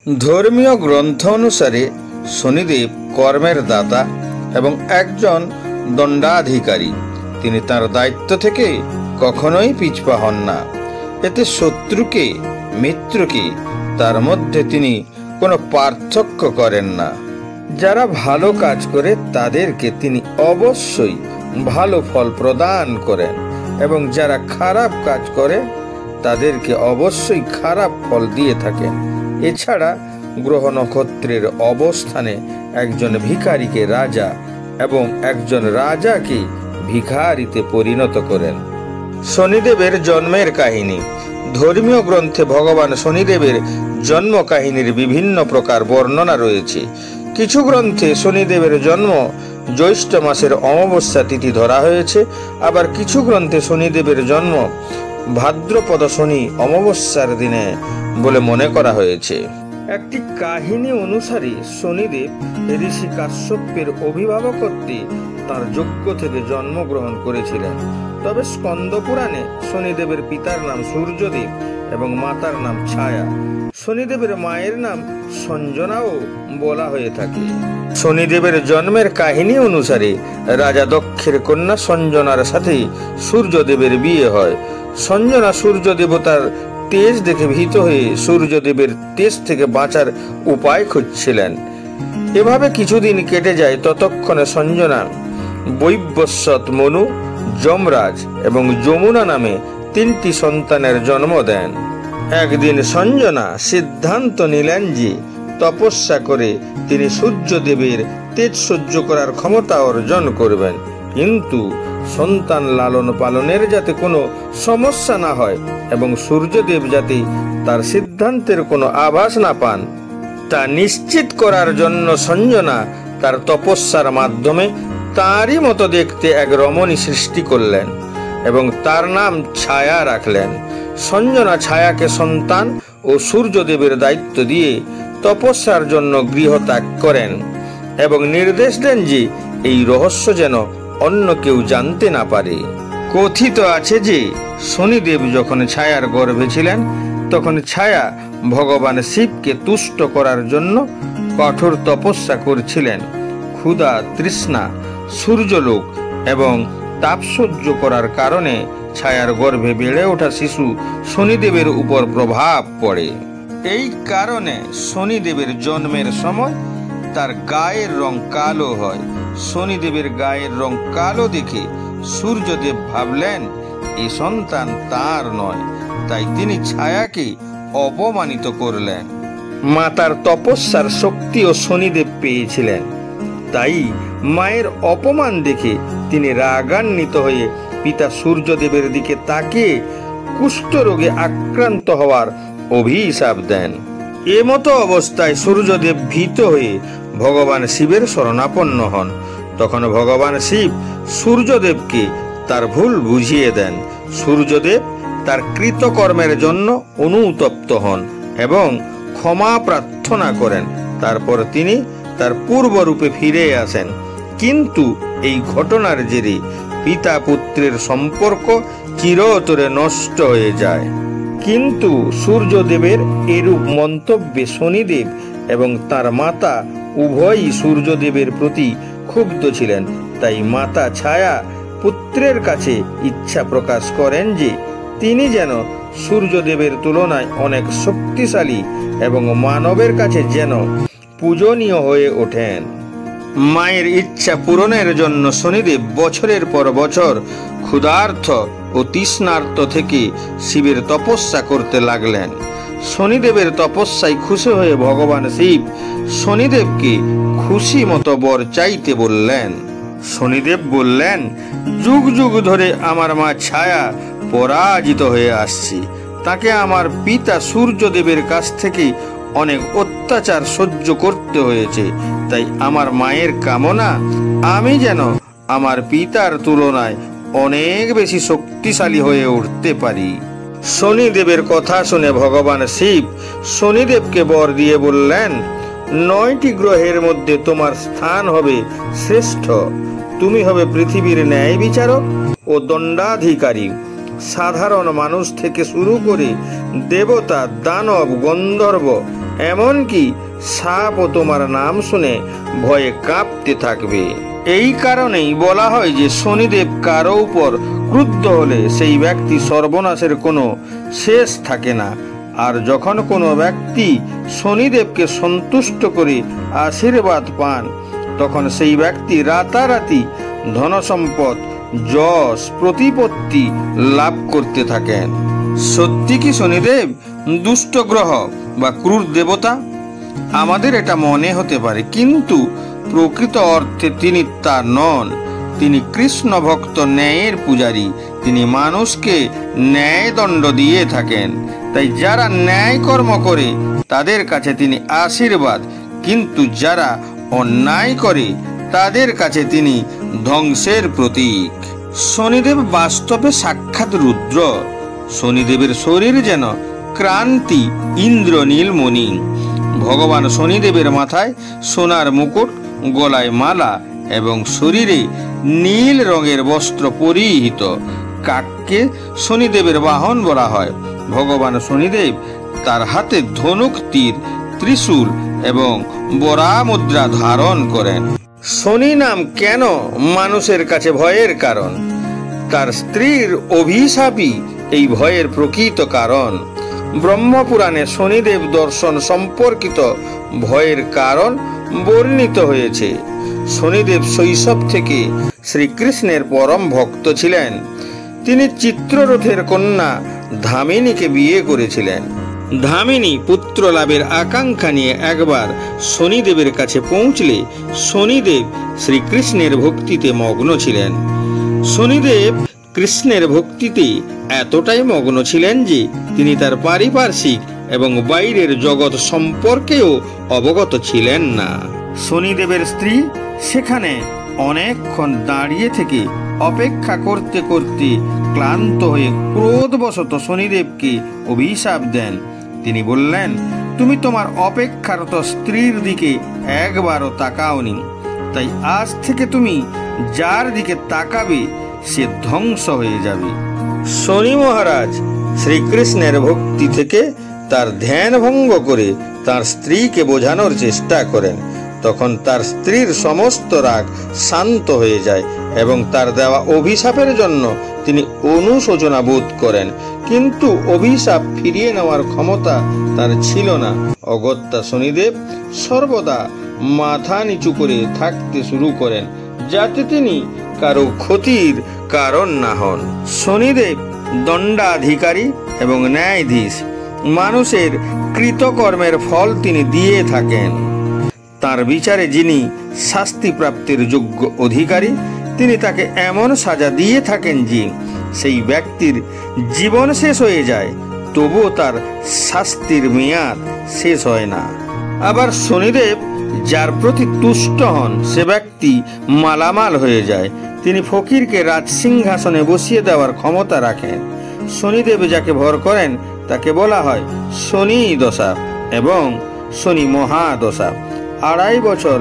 ধর্মীয় গ্রন্থ অনুসারে শনিদেব কর্মের দাতা এবং একজন দণ্ডাধিকারী। তিনি তার দায়িত্ব থেকে কখনোই পিছপা হন না। এতে শত্রুকে মিত্রকে তার মধ্যে তিনি কোনো পার্থক্য করেন না। যারা ভালো কাজ করে তাদেরকে তিনি অবশ্যই ভালো ফল প্রদান করেন এবং যারা খারাপ কাজ করে তাদেরকে অবশ্যই খারাপ ফল দিয়ে থাকেন। এছাড়া গ্রহ নক্ষত্রের অবস্থানে একজন ভিখারিকে রাজা এবং একজন রাজাকে ভিখারিতে পরিণত করেন। শনিদেবের জন্মের কাহিনী। ধর্মীয় গ্রন্থে ভগবান শনিদেবের জন্ম কাহিনীর বিভিন্ন প্রকার বর্ণনা রয়েছে। কিছু গ্রন্থে শনিদেবের জন্ম জ্যৈষ্ঠ মাসের অমাবস্যা তিথি ধরা হয়েছে, আবার কিছু গ্রন্থে শনিদেবের জন্ম ভাদ্রপদ শনি অমাবস্যার দিনে বলে মনে করা হয়েছে। একটি কাহিনী অনুসারে শনিদেব ঋষি কাশ্যপের অভিভাবকত্বে তার যজ্ঞ থেকে জন্মগ্রহণ করেছিলেন। তবে স্কন্দ পুরাণে শনিদেবের পিতার নাম সূর্যদেব এবং মাতার নাম ছায়া। শনিদেবের মায়ের নাম সঞ্জনাও বলা হয়ে থাকে। শনিদেবের জন্মের কাহিনী অনুসারে রাজা দক্ষের কন্যা সঞ্জনার সাথে সূর্যদেবের বিয়ে হয়। সঞ্জনা সূর্য দেবতার তেজ দেখে ভীত হয়ে সূর্যদেবের তেজ থেকে বাঁচার উপায় খুঁজছিলেন। এভাবে কিছুদিন কেটে যায়। ততক্ষণে সঞ্জনা বৈবস্বত, মনু, যমরাজ এবং যমুনা নামে 3টি সন্তানের জন্ম দেন। একদিন সঞ্জনা সিদ্ধান্ত নিলেন যে তপস্যা করে তিনি সূর্যদেবের তেজ সহ্য করার ক্ষমতা অর্জন করবেন, কিন্তু সন্তান লালন পালনের যাতে কোনো সমস্যা না হয় এবং সূর্যদেব যাতে তার সিদ্ধান্তের কোনো আভাস না পান তা নিশ্চিত করার জন্য সঞ্জনা তার তপস্যার মাধ্যমে তারই মতো দেখতে এক রমণী সৃষ্টি করলেন এবং তার নাম ছায়া রাখলেন। সঞ্জনা ছায়াকে সন্তান ও সূর্যদেবের দায়িত্ব দিয়ে তপস্যার জন্য গৃহত্যাগ করেন এবং নির্দেশ দেন যে এই রহস্য যেন অন্য কেউ জানতে না পারে। কথিত আছে যে শনিদেব যখন ছায়ার গর্ভে ছিলেন তখন ছায়া ভগবান শিবকে তুষ্ট করার জন্য কঠোর তপস্যা করছিলেন। ক্ষুধা, তৃষ্ণা, সূর্যলোক এবং তাপ সহ্য করার কারণে ছায়ার গর্ভে বেড়ে ওঠা শিশু শনিদেবের উপর প্রভাব পড়ে। এই কারণে শনিদেবের জন্মের সময় তার গায়ের রং কালো হয়। শনিদেবের গায়ের রং কালো দেখে সূর্যদেব ভাবলেন এই সন্তান তার নয়, তাই তিনি ছায়াকে অপমানিত করলেন। মাতার তপস্যার শক্তিও শনিদেব পেয়েছিলেন, তাই মায়ের অপমান দেখে তিনি রাগান্বিত হয়ে পিতা সূর্যদেবের দিকে তাকিয়ে কুষ্ঠরোগে আক্রান্ত হওয়ার অভিশাপ দেন। এমতো অবস্থায় সূর্যদেব ভীত হয়ে ভগবান শিবের শরণাপন্ন হন। তখন ভগবান শিব সূর্যদেবকে তার ভুল বুঝিয়ে দেন। সূর্যদেব তার কৃতকর্মের জন্য অনুতপ্ত হন এবং ক্ষমা প্রার্থনা করেন। তারপর তিনি তার পূর্বরূপে ফিরে আসেন। কিন্তু এই ঘটনার জেরে পিতা পুত্রের সম্পর্ক চিরতরে নষ্ট হয়ে যায়। কিন্তু সূর্যদেবের এরূপ মন্তব্যে শনিদেব এবং তার মাতা উভয়ই সূর্যদেবের প্রতি ক্ষুব্ধ ছিলেন। তাই মাতা ছায়া পুত্রের কাছে ইচ্ছা প্রকাশ করেন যে তিনি যেন সূর্যদেবের তুলনায় অনেক শক্তিশালী এবং মানবের কাছে যেন পূজনীয় হয়ে ওঠেন। মায়ের ইচ্ছা পূরণের জন্য শনিদেব বছরের পর বছর ক্ষুধার্ত ও তৃষ্ণার্ত থেকে শিবের তপস্যা করতে লাগলেন। শনিদেবের তপস্যায় খুশি হয়ে ভগবান শিব শনিদেবকে খুশি মতো বর চাইতে বললেন। শনিদেব বললেন, যুগ যুগ ধরে আমার মা ছায়া পরাজিত হয়ে আসছে। তাকে আমার পিতা সূর্যদেবের কাছ থেকে অনেক অত্যাচার সহ্য করতে হয়েছে। তাই আমার মায়ের কামনা আমি যেন আমার পিতার তুলনায় অনেক বেশি শক্তিশালী হয়ে উঠতে পারি। শনিদেবের কথা শুনে ভগবান শিব শনিদেবকে বর দিয়ে বললেন, 9টি গ্রহের মধ্যে তোমার স্থান হবে শ্রেষ্ঠ। তুমি হবে পৃথিবীর ন্যায় বিচারক ও দণ্ডাধিকারী। সাধারণ মানুষ থেকে শুরু করে দেবতা, দানব, গন্ধর্ব এমনকি সাপও তোমার নাম শুনে ভয়ে কাঁপতে থাকবে। এই কারণেই বলা হয় যে শনিদেব কারো উপর ক্রুদ্ধ হলে সেই ব্যক্তি সর্বনাশের কোনো শেষ থাকে না। আর যখন কোনো ব্যক্তি শনিদেবকে সন্তুষ্ট করে আশীর্বাদ পান, তখন সেই ব্যক্তি রাতারাতি ধনসম্পদ, যশ, প্রতিপত্তি লাভ করতে থাকেন। সত্যি কি শনিদেব দুষ্ট গ্রহ বা ক্রূর দেবতা? আমাদের এটা মনে হতে পারে, কিন্তু প্রকৃত অর্থে তিনি তা নন। তিনি কৃষ্ণ ভক্ত, ন্যায়ের পূজারী। তিনি মানুষকে ন্যায় দণ্ড দিয়ে থাকেন। তাই যারা ন্যায় কর্ম করে তাদের কাছে তিনি আশীর্বাদ, কিন্তু যারা অন্যায় করে তাদের কাছে তিনি ধ্বংসের প্রতীক। শনিদেব বাস্তবে সাক্ষাৎ রুদ্র। শনিদেবের শরীর যেন ক্রান্তি ইন্দ্রনীল মণি। ভগবান শনিদেবের মাথায় সোনার মুকুট, গলায় মালা এবং শরীরে নীল রঙের বস্ত্র পরিহিত। কাককে শনিদেবের বাহন বলা হয়। ভগবান শনিদেব তার হাতে ধনুক, তীর, ত্রিশূল এবং বরা মুদ্রা ধারণ করেন। শনি নাম কেন মানুষের কাছে ভয়ের কারণ? তার স্ত্রীর অভিশাপই এই ভয়ের প্রকৃত কারণ। ব্রহ্মপুরাণে শনিদেব দর্শন সম্পর্কিত ভয়ের কারণ বর্ণিত হয়েছে। শনিদেব শৈশব থেকে শ্রীকৃষ্ণের পরম ভক্ত ছিলেন। তিনি চিত্ররথের কন্যা ধামিনীকে বিয়ে করেছিলেন। ধামিনী পুত্র লাভের আকাঙ্ক্ষা নিয়ে একবার শনিদেবের কাছে পৌঁছলে শনিদেব শ্রীকৃষ্ণের ভক্তিতে মগ্ন ছিলেন। শনিদেব কৃষ্ণের ভক্তিতে এতটাই মগ্ন ছিলেন যে তিনি তার পারিপার্শ্বিক এবং বাইরের জগৎ সম্পর্কেও অবগত ছিলেন না। শনিদেবের স্ত্রী সেখানে অনেকক্ষণ দাঁড়িয়ে থেকে অপেক্ষা করতে করতে ক্লান্ত হয়ে ক্রোধবশত শনিদেবকে অভিশাপ দেন। তিনি বললেন, তুমি তোমার অপেক্ষারত স্ত্রীর দিকে একবারও তাকাওনি, তাই আজ থেকে তুমি যার দিকে তাকাবে সে ধ্বংস হয়ে যাবে। শনি মহারাজ শ্রীকৃষ্ণের ভক্তি থেকে তার ধ্যান ভঙ্গ করে তার স্ত্রীকে বোঝানোর চেষ্টা করেন। তখন তার স্ত্রীর সমস্ত রাগ শান্ত হয়ে যায় এবং তার দেওয়া অভিশাপের জন্য তিনি অনুশোচনা বোধ করেন। কিন্তু অভিশাপ ফিরিয়ে নেওয়ার ক্ষমতা তার ছিল না। অগত্যা শনিদেব সর্বদা মাথা নিচু করে থাকতে শুরু করেন, যাতে তিনি কারো ক্ষতির কারণ না হন। শনিদেব দণ্ডাধিকারী এবং ন্যায়াধীশ। মানুষের কৃতকর্মের ফল তিনি দিয়ে থাকেন। তার বিচারে যিনি শাস্তি প্রাপ্তির যোগ্য অধিকারী, তিনি তাকে এমন সাজা দিয়ে থাকেন যে সেই ব্যক্তির জীবন শেষ হয়ে যায়, তবুও তার শাস্তির মেয়াদ শেষ হয় না। আবার শনিদেব যার প্রতি তুষ্ট হন সে ব্যক্তি মালামাল হয়ে যায়। তিনি ফকিরকে রাজসিংহাসনে বসিয়ে দেওয়ার ক্ষমতা রাখেন। শনিদেব যাকে ভর করেন তাকে বলা হয় শনি দশা এবং শনি মহাদশা। 2.5 বছর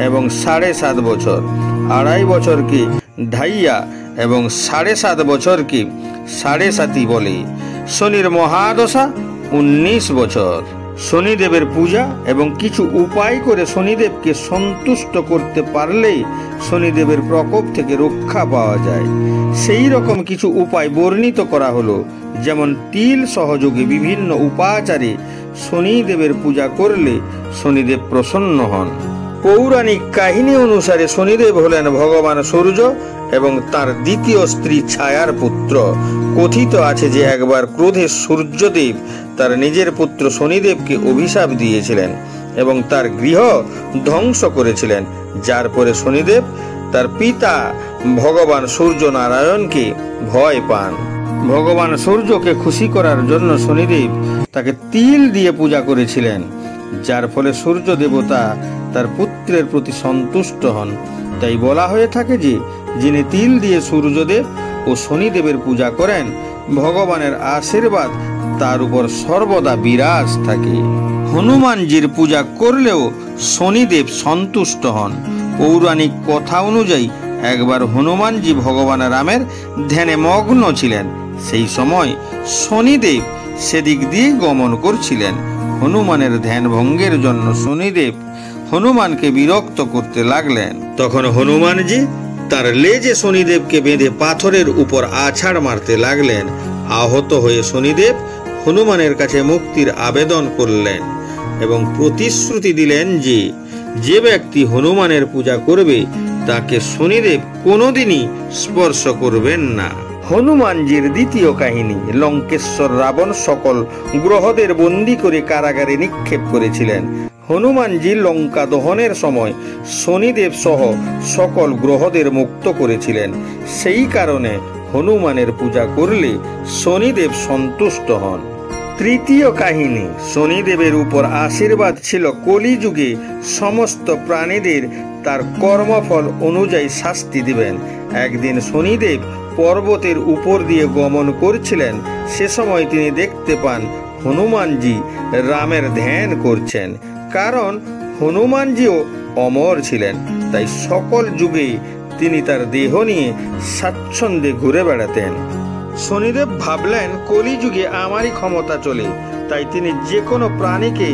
এবং 7.5 বছর। 2.5 বছরকে ঢাইয়া এবং 7.5 বছরকে 7.5 বলে। শনির মহাদশা 19 বছর। শনিদেবের পূজা এবং কিছু উপায় করে শনিদেবকে সন্তুষ্ট করতে পারলেই শনিদেবের প্রকোপ থেকে রক্ষা পাওয়া যায়। সেই রকম কিছু উপায় বর্ণিত করা হলো, যেমন তিল সহযোগে বিভিন্ন উপাচারে শনিদেবের পূজা করলে শনিদেব প্রসন্ন হন। পৌরাণিক কাহিনী অনুসারে শনিদেব হলেন ভগবান সূর্য এবং তার দ্বিতীয় স্ত্রী ছায়ার পুত্র। কথিত আছে যে একবার ক্রোধে সূর্যদেব তার নিজের পুত্র শনিদেবকে অভিশাপ দিয়েছিলেন এবং তার গৃহ ধ্বংস করেছিলেন, যার পরে শনিদেব তার পিতা ভগবান সূর্য নারায়ণকে ভয় পান। ভগবান সূর্যকে খুশি করার জন্য শনিদেব তাকে তিল দিয়ে পূজা করেছিলেন, যার ফলে সূর্য দেবতা তার পুত্রের প্রতি সন্তুষ্ট হন। তাই বলা হয়ে থাকে যে যিনি তিল দিয়ে সূর্যদেব ও শনিদেবের পূজা করেন, ভগবানের আশীর্বাদ তার উপর সর্বদা বিরাজ থাকে। হনুমানজির পূজা করলেও শনিদেব সন্তুষ্ট হন। পৌরাণিক কথা অনুযায়ী একবার হনুমানজি ভগবান রামের ধ্যানে মগ্ন ছিলেন। সেই সময় শনিদেব সেদিক দিয়ে গমন করছিলেন। হনুমানের ধ্যান ভঙ্গের জন্য শনিদেব হনুমানকে বিরক্ত করতে লাগলেন। তখন হনুমানজি তার লেজে শনিদেবকে বেঁধে পাথরের উপর আছাড় মারতে লাগলেন। আহত হয়ে শনিদেব হনুমানের কাছে মুক্তির আবেদন করলেন এবং প্রতিশ্রুতি দিলেন যে যে ব্যক্তি হনুমানের পূজা করবে তাকে শনিদেব কোনোদিনই স্পর্শ করবেন না। হনুমানজির দ্বিতীয় কাহিনী। লঙ্কেশ্বর রাবণ সকল গ্রহদের বন্দী করে কারাগারে নিক্ষেপ করেছিলেন। হনুমানজি লঙ্কা দহনের সময় শনিদেব সহ সকল গ্রহদের মুক্ত করেছিলেন। সেই কারণে হনুমানের পূজা করলে শনিদেব সন্তুষ্ট হন। তৃতীয় কাহিনী। শনিদেবের উপর আশীর্বাদ ছিল কলিযুগে সমস্ত প্রাণীদের তার কর্মফল অনুযায়ী শাস্তি দিবেন। একদিন শনিদেব পর্বতের উপর দিয়ে গমন করছিলেন। সে সময় তিনি দেখতে পান হনুমানজি রামের ধ্যান করছেন। কারণ হনুমানজিও অমর ছিলেন, তাই সকল যুগে তিনি তার দেহ নিয়ে স্বাচ্ছন্দ্যে ঘুরে বেড়াতেন। শনিদেব ভাবলেন কলিযুগে আমারই ক্ষমতা চলে, তাই তিনি যে কোনো প্রাণীকে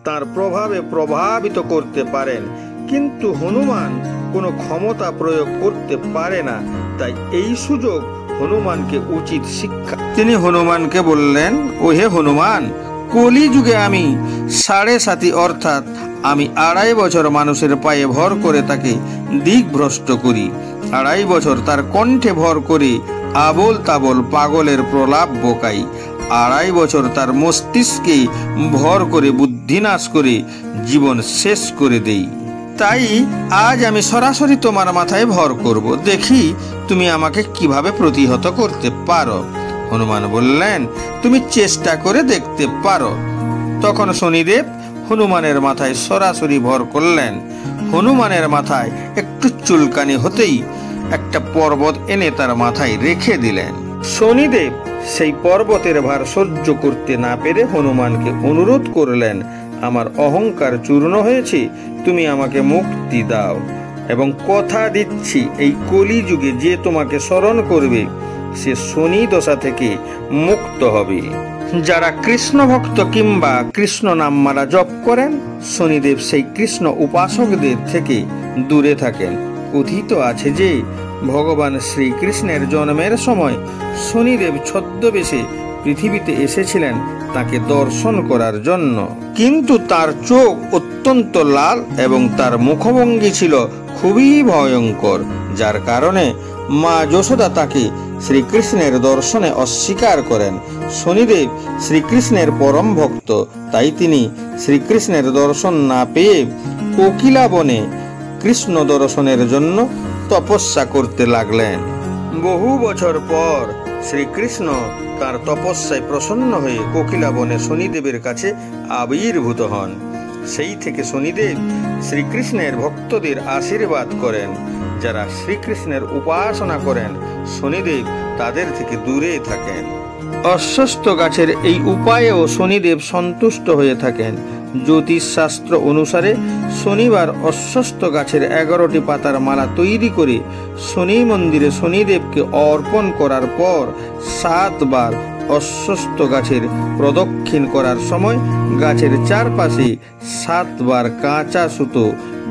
তার প্রভাবে প্রভাবিত করতে পারেন। কিন্তু হনুমান কোনো ক্ষমতা প্রয়োগ করতে পারে না, তাই এই সুযোগ হনুমানকে উচিত শিক্ষা। তিনি হনুমানকে বললেন, ও হে হনুমান, কলিযুগে আমি 7.5 অর্থাৎ আমি 2.5 বছর মানুষের পায়ে ভর করে তাকে দিকভ্রষ্ট করি। 2.5 বছর তার কণ্ঠে ভর করে আবোল তাবোল পাগলের প্রলাপ বোকাই। 2.5 বছর তার মস্তিষ্কে ভর করে বুদ্ধিনাশ করে জীবন শেষ করে দেই। তাই আজ আমি সরাসরি তোমার মাথায় ভর করব, দেখি তুমি আমাকে কিভাবে প্রতিহত করতে পারো। হনুমান বললেন, তুমি চেষ্টা করে দেখতে পারো। তখন শনিদেব হনুমানের মাথায় সরাসরি ভর করলেন। হনুমানের মাথায় একটু চুলকানি হতেই একটা পর্বত এনে তার মাথায় রেখে দিলেন। শনিদেব সেই পর্বতের ভার সহ্য করতে না পেরে হনুমানকে অনুরোধ করলেন, আমার অহংকার চূর্ণ হয়েছে, তুমি আমাকে মুক্তি দাও এবং কথা দিচ্ছি এই কলিযুগে যে তোমাকে স্মরণ করবে সে শনি দশা থেকে মুক্ত হবে। যারা কৃষ্ণ ভক্ত কিংবা কৃষ্ণ নামমালা জপ করেন, শনিদেব সেই কৃষ্ণ উপাসকদের থেকে দূরে থাকেন। কথিত আছে যে ভগবান শ্রীকৃষ্ণের জন্মের সময় শনিদেব ছদ্মবেশে পৃথিবীতে এসেছিলেন তাকে দর্শন করার জন্য, কিন্তু তার চোখ অত্যন্ত লাল এবং তার মুখভঙ্গি ছিল খুবই ভয়ঙ্কর, যার কারণে মা যশোদা তাকে শ্রীকৃষ্ণের দর্শনে অস্বীকার করেন। শনিদেব শ্রীকৃষ্ণের পরম ভক্ত, তাই তিনি শ্রীকৃষ্ণের দর্শন না পেয়ে কোকিলা বনে কৃষ্ণ দর্শনের জন্য তপস্যা করতে লাগলেন। বহু বছর পর শ্রীকৃষ্ণ তার তপস্যায় প্রসন্ন হয়ে কোকিলা বনে শনিদেবের কাছে আবির্ভূত হন। সেই থেকে শনিদেব শ্রীকৃষ্ণের ভক্তদের আশীর্বাদ করেন। যারা শ্রীকৃষ্ণের উপাসনা করেন শনিদেব তাদের থেকে দূরে থাকেন। অশ্বস্থ গাছের এই উপায়েও শনিদেব সন্তুষ্ট হয়ে থাকেন। জ্যোতিষশাস্ত্র অনুসারে শনিবার অশ্বস্থ গাছের 11টি পাতার মালা তৈরি করে শনি মন্দিরে শনিদেবকে অর্পণ করার পর 7 বার অশ্বস্থ গাছের প্রদক্ষিণ করার সময় গাছের চারপাশে 7 বার কাঁচা সুতো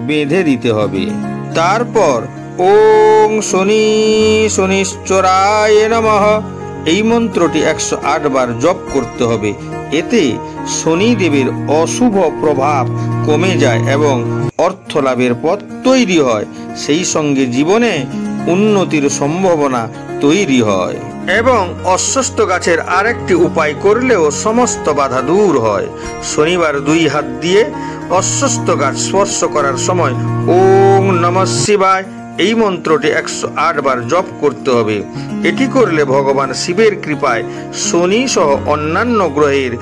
বেঁধে দিতে হবে। তারপর ওং শনি শনিশ্চরায় নমঃ এই মন্ত্রটি 108 বার জপ করতে হবে। এতে শনিদেবের অশুভ প্রভাব কমে যায় এবং অর্থ লাভের পথ তৈরি হয়। সেই সঙ্গে জীবনে উন্নতির সম্ভাবনা তৈরি হয়। এবং অশ্বস্থ গাছের আরেকটি উপায় করলেও সমস্ত বাধা দূর হয়। শনিবার 2 হাত দিয়ে অশ্বস্থ গাছ স্পর্শ করার সময় ওং নমঃ শিবায় এই মন্ত্রটি 108 বার জপ করতে হবে। এটি করলে ভগবান শিবের কৃপায় শনি সহ অন্যান্য গ্রহের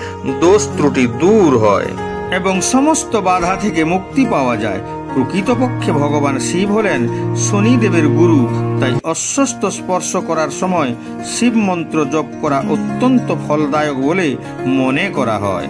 দোষ ত্রুটি দূর হয় এবং সমস্ত বাধা থেকে মুক্তি পাওয়া যায়। প্রকৃতপক্ষে ভগবান শিব হলেন শনিদেবের গুরু, তাই অশ্বস্থ স্পর্শ করার সময় শিব মন্ত্র জপ করা অত্যন্ত ফলদায়ক বলে মনে করা হয়।